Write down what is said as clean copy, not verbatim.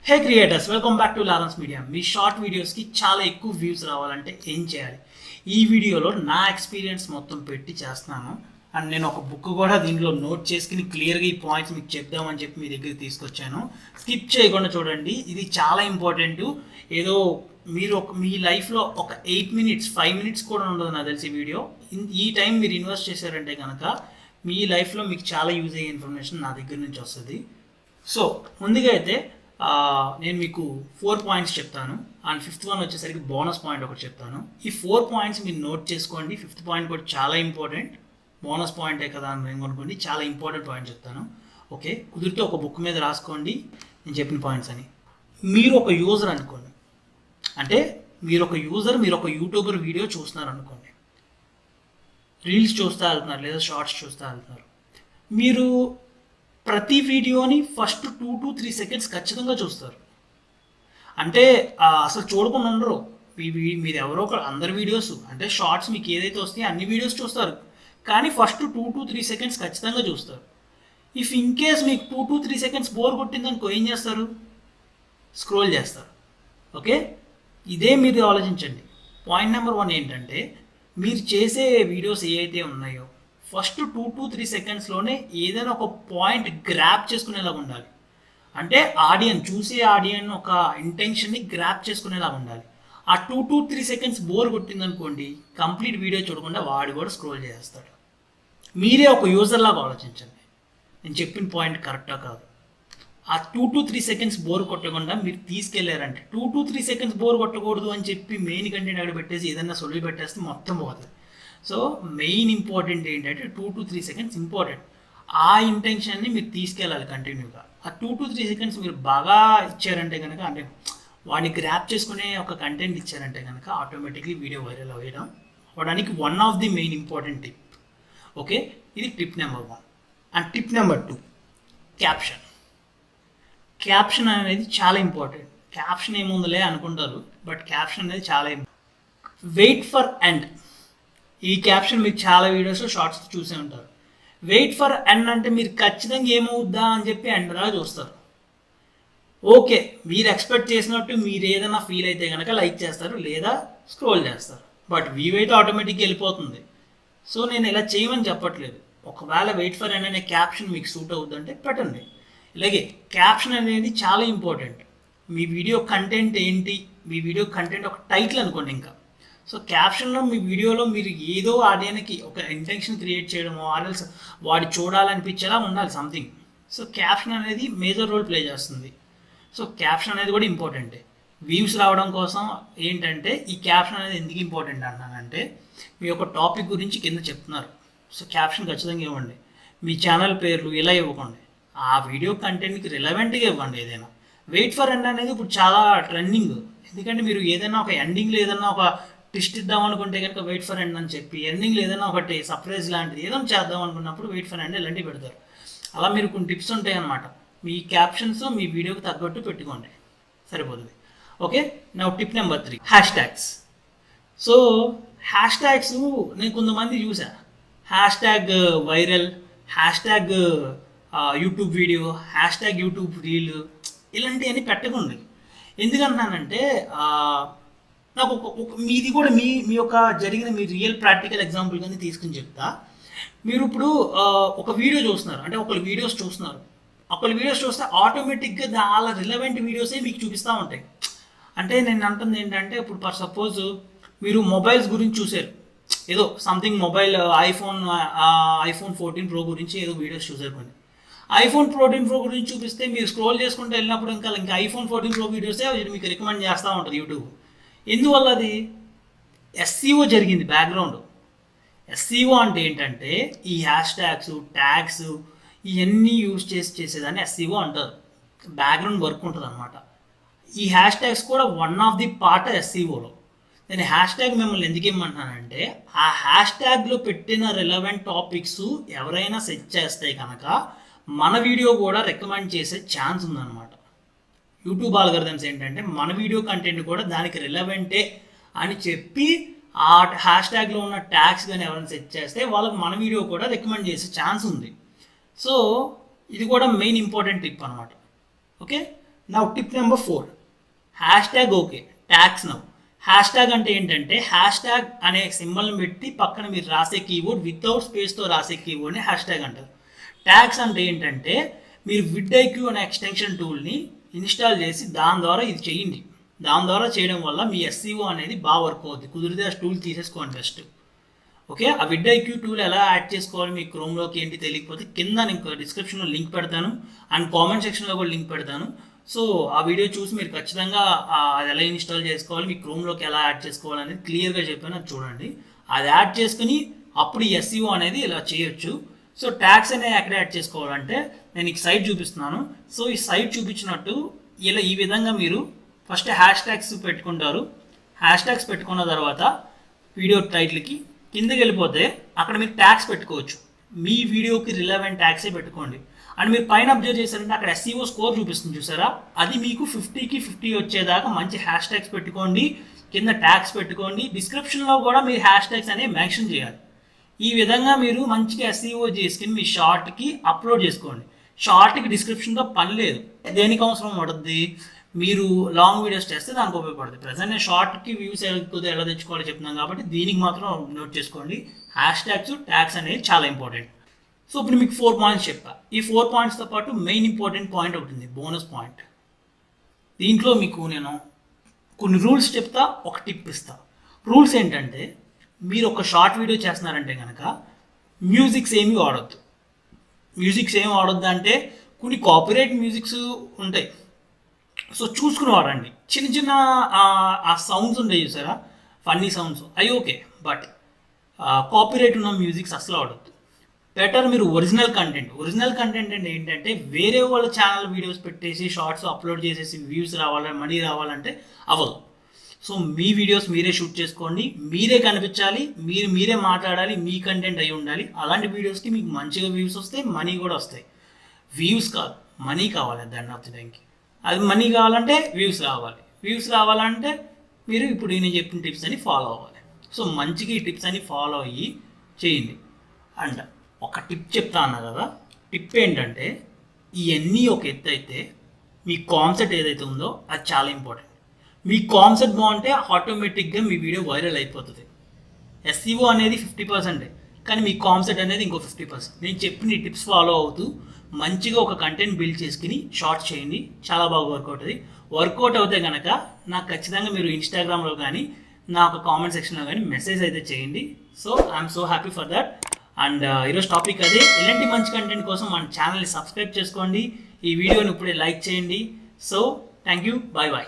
Hey creators, welcome back to Lawrence media. Me short వీడియోస్కి చాలా ఎక్కువ వ్యూస్ రావాలంటే ఏం చేయాలి? ఈ వీడియోలో నా ఎక్స్పీరియన్స్ మొత్తం పెట్టి చేస్తున్నాను. అండ్ నేను ఒక బుక్ కూడా దీంట్లో నోట్ చేసుకుని క్లియర్గా ఈ పాయింట్స్ మీకు చెప్దామని చెప్పి మీ దగ్గర తీసుకొచ్చాను. స్కిప్ చేయకుండా చూడండి, ఇది చాలా ఇంపార్టెంట్. ఏదో మీరు మీ లైఫ్లో ఒక 8 మినిట్స్ 5 మినిట్స్ కూడా ఉండదు నాకు తెలిసి వీడియో. ఈ టైం మీరు ఇన్వెస్ట్ చేశారంటే కనుక మీ లైఫ్లో మీకు చాలా యూజ్ అయ్యే ఇన్ఫర్మేషన్ నా దగ్గర నుంచి వస్తుంది. సో ముందుగా అయితే నేను మీకు 4 పాయింట్స్ చెప్తాను. అండ్ 5th వన్ వచ్చేసరికి బోనస్ పాయింట్ ఒకటి చెప్తాను. ఈ 4 పాయింట్స్ మీరు నోట్ చేసుకోండి. 5th పాయింట్ కూడా చాలా ఇంపార్టెంట్. బోనస్ పాయింటే కదా అని నేను అనుకోండి, చాలా ఇంపార్టెంట్ పాయింట్ చెప్తాను. ఓకే, కుదిరితే ఒక బుక్ మీద రాసుకోండి నేను చెప్పిన పాయింట్స్ అని. మీరు ఒక యూజర్ అనుకోండి, అంటే మీరు ఒక యూట్యూబర్ వీడియో చూస్తున్నారు అనుకోండి. రీల్స్ చూస్తూ వెళ్తున్నారు లేదా షార్ట్స్ చూస్తూ వెళ్తున్నారు. మీరు ప్రతి వీడియోని ఫస్ట్ 2 to 3 సెకండ్స్ ఖచ్చితంగా చూస్తారు. అంటే అసలు చూడకుండా ఉండరు. మీరు ఎవరో ఒక అందరి వీడియోస్ అంటే షార్ట్స్ మీకు ఏదైతే వస్తాయో అన్ని వీడియోస్ చూస్తారు, కానీ ఫస్ట్ 2 to 3 సెకండ్స్ ఖచ్చితంగా చూస్తారు. ఇఫ్ ఇన్ కేస్ మీకు 2 to 3 సెకండ్స్ బోర్ కొట్టిందనుకో ఏం చేస్తారు? స్క్రోల్ చేస్తారు. ఓకే, ఇదే మీరు ఆలోచించండి. పాయింట్ నెంబర్ 1 ఏంటంటే, మీరు చేసే వీడియోస్ ఏవైతే ఉన్నాయో ఫస్ట్ 2 to 3 సెకండ్స్లోనే ఏదైనా ఒక పాయింట్ గ్రాప్ చేసుకునేలాగా ఉండాలి. అంటే చూసే ఆడియన్ ఒక ఇంటెన్షన్ని గ్రాప్ చేసుకునేలాగా ఉండాలి. ఆ 2 to 3 సెకండ్స్ బోర్ కొట్టిందనుకోండి, కంప్లీట్ వీడియో చూడకుండా వాడు కూడా స్క్రోల్ చేస్తాడు. మీరే ఒక యూజర్ లాగా ఆలోచించండి, నేను చెప్పిన పాయింట్ కరెక్టా కాదు. ఆ 2 to 3 సెకండ్స్ బోర్ కొట్టకుండా మీరు తీసుకెళ్లారంటే, 2 to 3 సెకండ్స్ బోర్ కొట్టకూడదు అని చెప్పి మెయిన్ కంటెంట్ అక్కడ పెట్టేసి ఏదైనా సొల్లు పెట్టేస్తే మొత్తం పోతుంది. సో మెయిన్ ఇంపార్టెంట్ ఏంటంటే 2 to 3 సెకండ్స్ ఇంపార్టెంట్. ఆ ఇంటెన్షన్ని మీరు తీసుకెళ్ళాలి కంటిన్యూగా. ఆ 2 to 3 సెకండ్స్ మీరు బాగా ఇచ్చారంటే కనుక, అంటే వాడిని గ్రాప్ చేసుకునే ఒక కంటెంట్ ఇచ్చారంటే కనుక ఆటోమేటిక్లీ వీడియో వైరల్ అవ్వడానికి one of the main important tip. Okay, ఇది tip number 1. And tip number 2, caption. Caption అనేది చాలా ఇంపార్టెంట్. క్యాప్షన్ ఏముందిలే అనుకుంటారు, బట్ క్యాప్షన్ అనేది చాలా ఇంపార్టెంట్. Wait for end. ఈ క్యాప్షన్ మీరు చాలా వీడియోస్లో షార్ట్స్ చూసే ఉంటారు. వెయిట్ ఫర్ ఎండ్ అంటే మీరు ఖచ్చితంగా ఏమవుద్దా అని చెప్పి ఎండ్ దాకా చూస్తారు. ఓకే, మీరు ఎక్స్పెక్ట్ చేసినట్టు మీరు ఏదైనా ఫీల్ అయితే కనుక లైక్ చేస్తారు లేదా స్క్రోల్ చేస్తారు, బట్ వ్యూ అయితే ఆటోమేటిక్గా వెళ్ళిపోతుంది. సో నేను ఇలా చేయమని చెప్పట్లేదు. ఒకవేళ వెయిట్ ఫర్ ఎండ్ అనే క్యాప్షన్ మీకు సూట్ అవుతుందంటే పెట్టండి. ఇలాగే క్యాప్షన్ అనేది చాలా ఇంపార్టెంట్. మీ వీడియో కంటెంట్ ఏంటి, మీ వీడియో కంటెంట్ ఒక టైటిల్ అనుకోండి. ఇంకా సో క్యాప్షన్లో మీ వీడియోలో మీరు ఏదో ఆడియన్కి ఒక ఇంటెన్షన్ క్రియేట్ చేయడమో ఆర్ఎల్స్ వాడు చూడాలనిపించేలా ఉండాలి సంథింగ్. సో క్యాప్షన్ అనేది మేజర్ రోల్ ప్లే చేస్తుంది. సో క్యాప్షన్ అనేది కూడా ఇంపార్టెంటే. వ్యూస్ రావడం కోసం ఏంటంటే ఈ క్యాప్షన్ అనేది ఎందుకు ఇంపార్టెంట్ అన్నానంటే, మీ యొక్క టాపిక్ గురించి కింద చెప్తున్నారు. సో క్యాప్షన్ ఖచ్చితంగా ఇవ్వండి. మీ ఛానల్ పేర్లు ఇలా ఇవ్వకండి, ఆ వీడియో కంటెంట్కి రిలవెంట్గా ఇవ్వండి. ఏదైనా వెయిట్ ఫర్ ఎండ్ అనేది ఇప్పుడు చాలా ట్రెండింగ్. ఎందుకంటే మీరు ఏదైనా ఒక ఎండింగ్లో ఏదైనా ఒక ట్విస్ట్ ఇద్దాం అనుకుంటే కనుక వెయిట్ ఫర్ ఎండ్ అని చెప్పి, ఎండింగ్లో ఏదైనా ఒకటి సర్ప్రైజ్ లాంటిది ఏదైనా చేద్దాం అనుకున్నప్పుడు వెయిట్ ఫర్ ఎండ్ ఇలాంటివి పెడతారు. అలా మీరు కొన్ని టిప్స్ ఉంటాయి అన్నమాట. మీ క్యాప్షన్స్ మీ వీడియోకి తగ్గట్టు పెట్టుకోండి, సరిపోతుంది. ఓకే, నా tip number 3, hash tags. So hash tags నేను కొంతమంది చూసా. Hash tag viral, hash tag YouTube video, hash tag YouTube reel, ఇలాంటివన్నీ పెట్టకండి. ఎందుకంటున్నానంటే నాకు మీది కూడా మీ యొక్క జరిగిన మీ రియల్ ప్రాక్టికల్ ఎగ్జాంపుల్ కానీ తీసుకుని చెప్తా. మీరు ఇప్పుడు ఒక వీడియో చూస్తున్నారు, అంటే ఒకళ్ళు వీడియోస్ చూస్తే ఆటోమేటిక్గా చాలా రిలవెంట్ వీడియోసే మీకు చూపిస్తూ ఉంటాయి. అంటే నేను అంటుంది ఏంటంటే, ఇప్పుడు ఫర్ సపోజ్ మీరు మొబైల్స్ గురించి చూసారు, ఏదో సంథింగ్ మొబైల్ ఐఫోన్ 14 Pro గురించి ఏదో వీడియోస్ చూసారు. కొన్ని iPhone 14 Pro గురించి చూపిస్తే మీరు స్క్రోల్ చేసుకుంటూ వెళ్ళినప్పుడు ఇంకా iPhone 14 Pro వీడియోసే మీకు రికమెండ్ చేస్తూ ఉంటుంది యూట్యూబ్. ఎందువల్ల? అది ఎస్సీఓ జరిగింది బ్యాక్గ్రౌండ్. ఎస్సీఓ అంటే ఏంటంటే ఈ హ్యాష్ ట్యాగ్స్ ఇవన్నీ యూజ్ చేసేదాన్ని ఎస్సీఓ అంటారు. బ్యాక్గ్రౌండ్ వర్క్ ఉంటుంది అనమాట. ఈ హ్యాష్ ట్యాగ్స్ కూడా వన్ ఆఫ్ ది పార్ట్ ఎస్సీఓలో. నేను హ్యాష్ ట్యాగ్ మిమ్మల్ని ఎందుకు ఇమ్మంటున్నానంటే, ఆ హ్యాష్ ట్యాగ్లో పెట్టిన రిలవెంట్ టాపిక్స్ ఎవరైనా సెర్చ్ చేస్తే కనుక మన వీడియో కూడా రికమెండ్ చేసే ఛాన్స్ ఉందన్నమాట. యూట్యూబ్ ఆల్గరిథమ్స్ ఏంటంటే మన వీడియో కంటెంట్ కూడా దానికి రిలవెంటే అని చెప్పి ఆ హ్యాష్ ట్యాగ్లో ఉన్న ట్యాగ్స్ కానీ ఎవరైనా సెట్ చేస్తే వాళ్ళకి మన వీడియో కూడా రికమెండ్ చేసే ఛాన్స్ ఉంది. సో ఇది కూడా మెయిన్ ఇంపార్టెంట్ టిప్ అనమాట. ఓకే, నా tip number 4, hash tag okay, tags now. Hash tag అంటే ఏంటంటే హ్యాష్ ట్యాగ్ అనే సింబల్ని పెట్టి పక్కన మీరు రాసే కీబోర్డ్ వితౌట్ స్పేస్తో రాసే కీబోర్డ్ని హ్యాష్ ట్యాగ్ అంటారు. ట్యాగ్స్ అంటే ఏంటంటే మీరు విడ్ఐక్యూ అనే ఎక్స్టెన్షన్ టూల్ని ఇన్స్టాల్ చేసి దాని ద్వారా ఇది చేయండి. దాని ద్వారా చేయడం వల్ల మీ ఎస్సీఓ అనేది బాగా వర్క్ అవుతుంది. కుదిరితే ఆ టూల్ తీసేసుకోండి ఫస్ట్. ఓకే, ఆ విడ్ఐక్యూ టూల్ ఎలా యాడ్ చేసుకోవాలి మీ క్రోమ్లోకి ఏంటి తెలియకపోతే కింద నేను డిస్క్రిప్షన్లో లింక్ పెడతాను అండ్ కామెంట్ సెక్షన్లో కూడా లింక్ పెడతాను. సో ఆ వీడియో చూసి మీరు ఖచ్చితంగా అది ఎలా ఇన్స్టాల్ చేసుకోవాలి, మీ క్రోమ్లోకి ఎలా యాడ్ చేసుకోవాలి అనేది క్లియర్గా చెప్పాను, అది చూడండి. అది యాడ్ చేసుకుని అప్పుడు ఈ ఎస్సీఓ అనేది ఇలా చేయొచ్చు. సో ట్యాగ్స్ అనేది ఎక్కడ యాడ్ చేసుకోవాలంటే నేను ఈ సైట్ చూపిస్తున్నాను. సో ఈ సైట్ చూపించినట్టు ఇలా ఈ విధంగా మీరు ఫస్ట్ హ్యాష్ ట్యాగ్స్ పెట్టుకుంటారు. హ్యాష్ ట్యాగ్స్ పెట్టుకున్న తర్వాత వీడియో టైటిల్కి కిందకి వెళ్ళిపోతే అక్కడ మీరు ట్యాగ్స్ పెట్టుకోవచ్చు. మీ వీడియోకి రిలవెంట్ ట్యాగ్సే పెట్టుకోండి. అండ్ మీరు పైన అబ్జర్వ్ చేశారంటే అక్కడ ఎస్సీఓ స్కోర్ చూపిస్తుంది చూసారా, అది మీకు 50కి 50 వచ్చేదాకా మంచి హ్యాష్ ట్యాగ్స్ పెట్టుకోండి. కింద ట్యాగ్స్ పెట్టుకోండి. డిస్క్రిప్షన్లో కూడా మీరు హ్యాష్ ట్యాగ్స్ అనేవి మెన్షన్ చేయాలి. ఈ విధంగా మీరు మంచిగా ఎస్సీఓ చేసుకుని మీ షార్ట్కి అప్లోడ్ చేసుకోండి. షార్ట్కి డిస్క్రిప్షన్తో పని లేదు. దేనికి అవసరం పడుతుంది, మీరు లాంగ్ వీడియోస్ చేస్తే దానికి ఉపయోగపడుతుంది. ప్రజెంట్ నేను షార్ట్కి వ్యూస్ ఎలా తెచ్చుకోవాలో చెప్తున్నాను కాబట్టి దీనికి మాత్రం నోట్ చేసుకోండి. హ్యాష్ ట్యాగ్స్ ట్యాగ్స్ అనేది చాలా ఇంపార్టెంట్. సో ఇప్పుడు మీకు 4 పాయింట్స్ చెప్పా. ఈ 4 పాయింట్స్తో పాటు మెయిన్ ఇంపార్టెంట్ పాయింట్ అవుతుంది, బోనస్ పాయింట్. దీంట్లో మీకు నేను కొన్ని రూల్స్ చెప్తా, ఒక టిప్ ఇస్తా. రూల్స్ ఏంటంటే మీరు ఒక షార్ట్ వీడియో చేస్తున్నారంటే కనుక మ్యూజిక్స్ ఏమీ వాడొద్దు. మ్యూజిక్స్ ఏమి వాడొద్దు అంటే కొన్ని కాపీరైట్ మ్యూజిక్స్ ఉంటాయి. సో చూసుకుని వాడండి. చిన్న చిన్న ఆ సౌండ్స్ ఉంటాయి చూసారా, ఫన్నీ సౌండ్స్, అవి ఓకే. బట్ కాపీరైట్ ఉన్న మ్యూజిక్స్ అసలు వాడొద్దు. బెటర్ మీరు ఒరిజినల్ కంటెంట్ అంటే ఏంటంటే వేరే వాళ్ళ ఛానల్ వీడియోస్ పెట్టేసి షార్ట్స్ అప్లోడ్ చేసేసి వ్యూస్ రావాలి, మనీ రావాలంటే అవ్వదు. సో మీ వీడియోస్ మీరే షూట్ చేసుకోండి, మీరే కనిపించాలి, మీరే మాట్లాడాలి, మీ కంటెంట్ అయి ఉండాలి. అలాంటి వీడియోస్కి మీకు మంచిగా వ్యూస్ వస్తాయి, మనీ కూడా వస్తాయి. వ్యూస్ కాదు, మనీ కావాలి దాన్ని ఆఫ్ ది టైంకి. అది మనీ కావాలంటే వ్యూస్ రావాలంటే మీరు ఇప్పుడు నేను చెప్పిన టిప్స్ అని ఫాలో అవ్వాలి. సో మంచిగా ఈ టిప్స్ అని ఫాలో అయ్యి చేయండి. అండ్ ఒక టిప్ చెప్తా అన్నా కదా, టిప్ ఏంటంటే ఇవన్నీ ఒక ఎత్తు అయితే మీ కాన్సెప్ట్ ఏదైతే ఉందో అది చాలా ఇంపార్టెంట్. మీ కాన్సెప్ట్ బాగుంటే ఆటోమేటిక్గా మీ వీడియో వైరల్ అయిపోతుంది. ఎస్సీఓ అనేది 50%, కానీ మీ కాన్సెప్ట్ అనేది ఇంకో 50%. నేను చెప్పిన ఈ టిప్స్ ఫాలో అవుతూ మంచిగా ఒక కంటెంట్ బిల్డ్ చేసుకుని షార్ట్ చేయండి, చాలా బాగా వర్కౌట్ అవుతే కనుక నాకు ఖచ్చితంగా మీరు ఇన్స్టాగ్రామ్లో కానీ నా ఒక కామెంట్ సెక్షన్లో కానీ మెసేజ్ అయితే చేయండి. So I'm so happy for that. And ఈరోజు టాపిక్ అదే. ఇలాంటి మంచి కంటెంట్ కోసం మన ఛానల్ని సబ్స్క్రైబ్ చేసుకోండి. ఈ వీడియోని ఇప్పుడే లైక్ చేయండి. So thank you, bye.